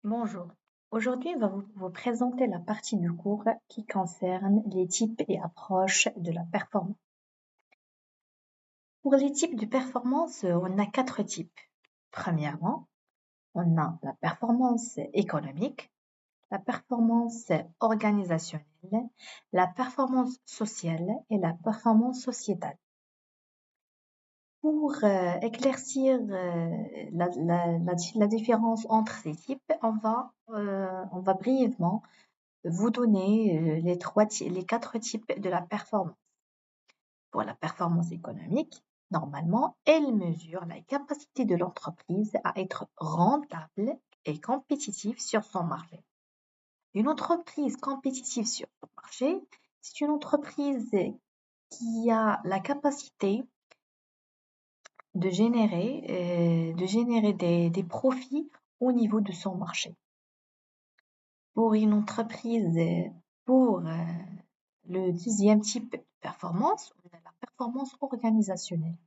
Bonjour. Aujourd'hui, on va vous présenter la partie du cours qui concerne les types et approches de la performance. Pour les types de performance, on a 4 types. Premièrement, on a la performance économique, la performance organisationnelle, la performance sociale et la performance sociétale. Pour éclaircir la différence entre ces types, on va brièvement vous donner les 4 types de la performance. Pour la performance économique, normalement, elle mesure la capacité de l'entreprise à être rentable et compétitive sur son marché. Une entreprise compétitive sur son marché, c'est une entreprise qui a la capacité de générer des profits au niveau de son marché. Pour une entreprise, pour le deuxième type de performance, on a la performance organisationnelle.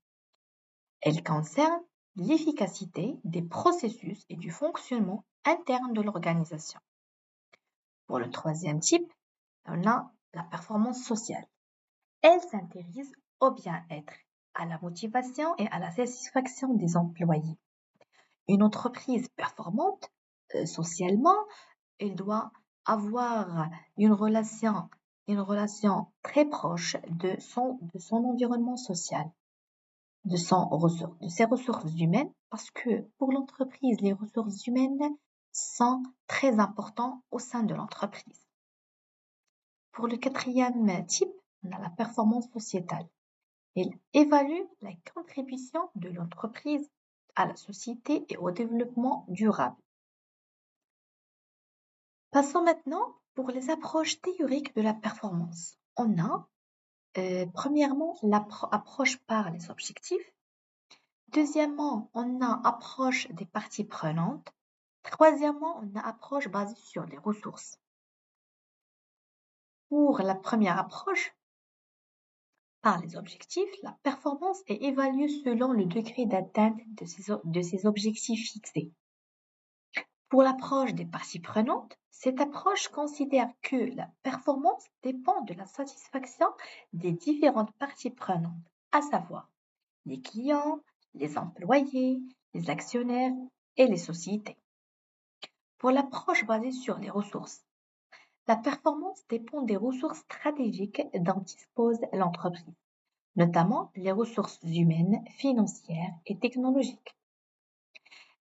Elle concerne l'efficacité des processus et du fonctionnement interne de l'organisation. Pour le troisième type, on a la performance sociale. Elle s'intéresse au bien-être, à la motivation et à la satisfaction des employés. Une entreprise performante socialement, elle doit avoir une relation très proche de son environnement social, de ses ressources humaines, parce que pour l'entreprise, les ressources humaines sont très importantes au sein de l'entreprise. Pour le quatrième type, on a la performance sociétale. Elle évalue la contribution de l'entreprise à la société et au développement durable. Passons maintenant pour les approches théoriques de la performance. On a premièrement l'approche par les objectifs. Deuxièmement, on a approche des parties prenantes. Troisièmement, on a approche basée sur les ressources. Pour la première approche, par les objectifs, la performance est évaluée selon le degré d'atteinte de ces objectifs fixés. Pour l'approche des parties prenantes, cette approche considère que la performance dépend de la satisfaction des différentes parties prenantes, à savoir les clients, les employés, les actionnaires et les sociétés. Pour l'approche basée sur les ressources, la performance dépend des ressources stratégiques dont dispose l'entreprise, notamment les ressources humaines, financières et technologiques.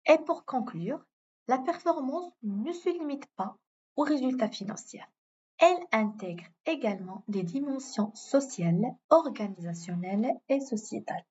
Et pour conclure, la performance ne se limite pas aux résultats financiers. Elle intègre également des dimensions sociales, organisationnelles et sociétales.